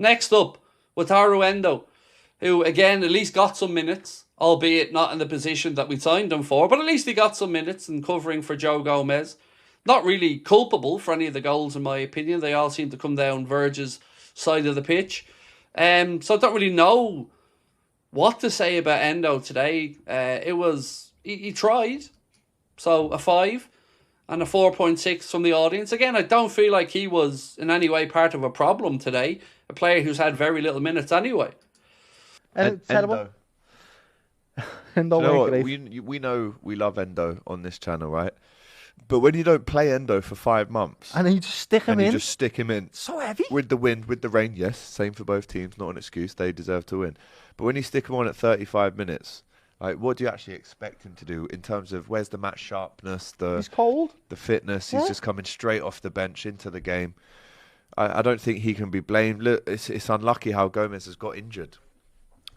Next up, Wataru Endo, who again at least got some minutes, albeit not in the position that we signed him for, but at least he got some minutes and covering for Joe Gomez. Not really culpable for any of the goals in my opinion. They all seem to come down Virgil's side of the pitch. So I don't really know what to say about Endo today. He tried. So a 5 and a 4.6 from the audience. Again, I don't feel like he was in any way part of a problem today. A player who's had very little minutes anyway. Endo. Endo, you know what? We know we love Endo on this channel, right? But when you don't play Endo for 5 months, and you just stick him in, so heavy with the wind, with the rain. Yes, same for both teams. Not an excuse. They deserve to win. But when you stick him on at 35 minutes, like, what do you actually expect him to do in terms of where's the match sharpness, he's cold, the fitness? He's just coming straight off the bench into the game. I don't think he can be blamed. Look, it's unlucky how Gomez has got injured.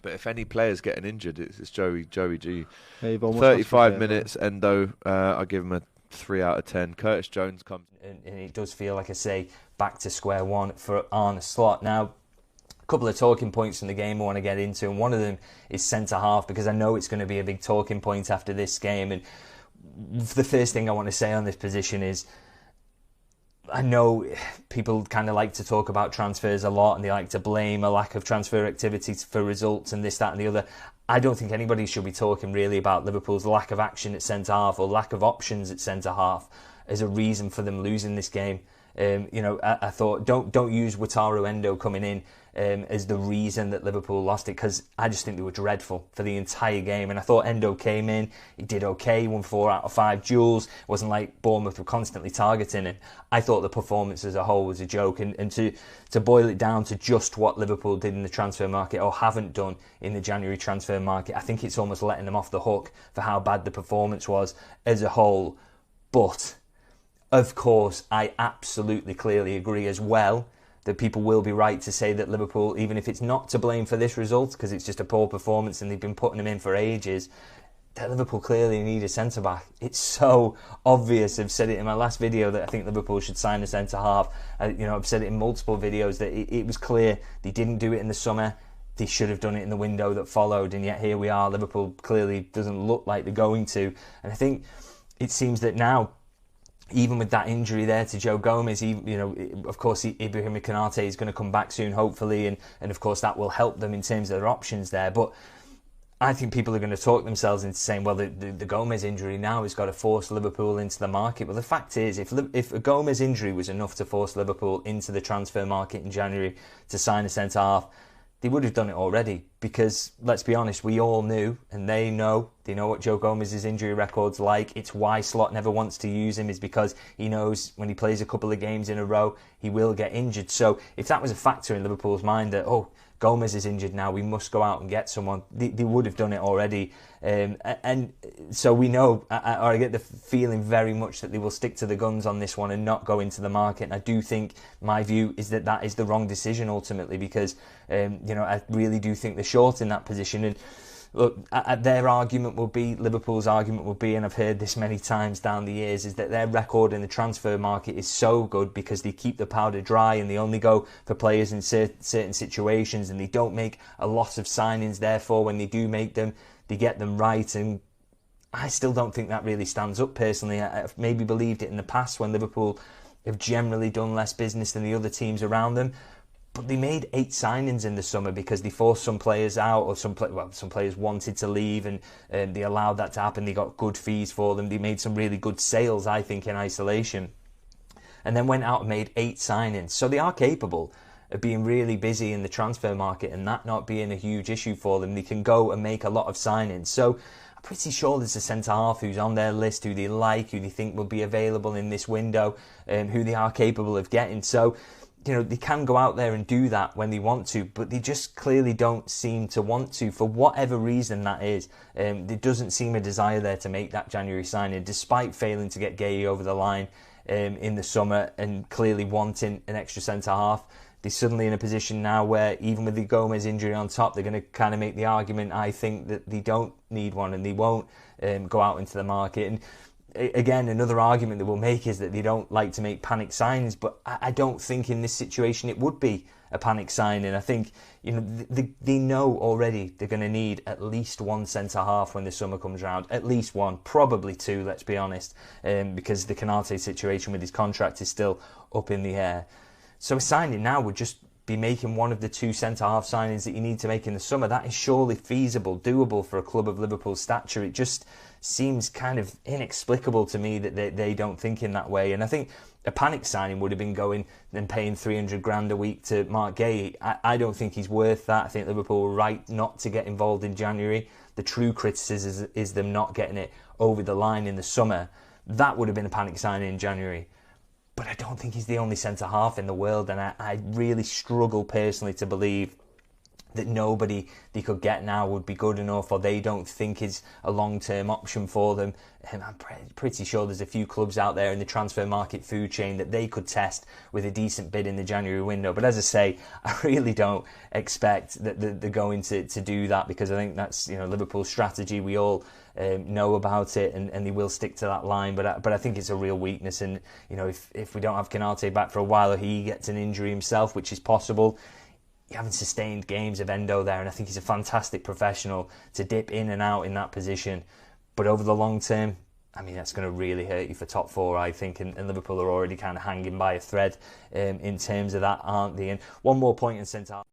But if any player's getting injured, it's Joey G. Yeah, 35 minutes, Endo, I give him a 3 out of 10. Curtis Jones comes. And it does feel, like I say, back to square one for Arne Slot. Now, a couple of talking points from the game I want to get into, and one of them is centre-half, because I know it's going to be a big talking point after this game. And the first thing I want to say on this position is, I know people kind of like to talk about transfers a lot and they like to blame a lack of transfer activity for results and this, that and the other. I don't think anybody should be talking really about Liverpool's lack of action at centre-half or lack of options at centre-half as a reason for them losing this game. I thought don't use Wataru Endo coming in as the reason that Liverpool lost it, because I just think they were dreadful for the entire game. And I thought Endo came in, he did okay, he won 4 out of 5 duels. It wasn't like Bournemouth were constantly targeting him. I thought the performance as a whole was a joke, and to boil it down to just what Liverpool did in the transfer market or haven't done in the January transfer market, I think it's almost letting them off the hook for how bad the performance was as a whole. But of course, I absolutely clearly agree as well that people will be right to say that Liverpool, even if it's not to blame for this result, because it's just a poor performance and they've been putting them in for ages, that Liverpool clearly need a centre-back. It's so obvious. I've said it in my last video that I think Liverpool should sign a centre-half. I've said it in multiple videos that it was clear they didn't do it in the summer. They should have done it in the window that followed, and yet here we are. Liverpool clearly doesn't look like they're going to. And I think it seems that now, even with that injury there to Joe Gomez, of course, Ibrahim Konate is going to come back soon, hopefully, and of course that will help them in terms of their options there. But I think people are going to talk themselves into saying, well, the Gomez injury now has got to force Liverpool into the market. Well, the fact is, if a Gomez injury was enough to force Liverpool into the transfer market in January to sign a centre-half, they would have done it already, because, let's be honest, we all knew, and they know what Joe Gomez's injury record's like. It's why Slot never wants to use him, is because he knows when he plays a couple of games in a row, he will get injured. So if that was a factor in Liverpool's mind that, Gomez is injured now, we must go out and get someone, they would have done it already. And so we know, or I get the feeling very much that they will stick to the guns on this one and not go into the market. And I do think, my view is that is the wrong decision ultimately, because I really do think they're short in that position. And look, their argument will be, Liverpool's argument will be, and I've heard this many times down the years, is that their record in the transfer market is so good because they keep the powder dry and they only go for players in certain situations, and they don't make a lot of signings. Therefore, when they do make them, they get them right. And I still don't think that really stands up personally. I've maybe believed it in the past when Liverpool have generally done less business than the other teams around them. But they made 8 signings in the summer because they forced some players out, or some players wanted to leave, and they allowed that to happen. They got good fees for them. They made some really good sales, I think, in isolation. And then went out and made 8 signings. So they are capable of being really busy in the transfer market and that not being a huge issue for them. They can go and make a lot of signings. So I'm pretty sure there's a centre-half who's on their list, who they like, who they think will be available in this window, who they are capable of getting. So they can go out there and do that when they want to, but they just clearly don't seem to want to, for whatever reason that is. There doesn't seem a desire there to make that January signing, despite failing to get Gueye over the line in the summer and clearly wanting an extra centre-half. They're suddenly in a position now where, even with the Gomez injury on top, they're going to kind of make the argument, I think, that they don't need one and they won't go out into the market. And again, another argument that we'll make is that they don't like to make panic signings, but I don't think in this situation it would be a panic signing. I think, you know, they know already they're going to need at least one centre-half when the summer comes around. At least one, probably two, let's be honest, because the Canate situation with his contract is still up in the air. So a signing now would just be making one of the two centre-half signings that you need to make in the summer. That is surely feasible, doable for a club of Liverpool's stature. It just seems kind of inexplicable to me that they don't think in that way. And I think a panic signing would have been going and paying 300 grand a week to Mark Gay. I don't think he's worth that. I think Liverpool were right not to get involved in January. The true criticism is them not getting it over the line in the summer. That would have been a panic signing in January. But I don't think he's the only centre-half in the world, and I really struggle personally to believe that nobody they could get now would be good enough, or they don't think is a long-term option for them. And I'm pretty sure there's a few clubs out there in the transfer market food chain that they could test with a decent bid in the January window. But as I say, I really don't expect that they're going to do that, because I think that's, you know, Liverpool's strategy. We all know about it, and they will stick to that line. But I think it's a real weakness. And, you know, if we don't have Canate back for a while, or he gets an injury himself, which is possible, you haven't sustained games of Endo there, and I think he's a fantastic professional to dip in and out in that position. But over the long term, I mean, that's going to really hurt you for top four, I think, and Liverpool are already kind of hanging by a thread in terms of that, aren't they? And one more point in centre-half.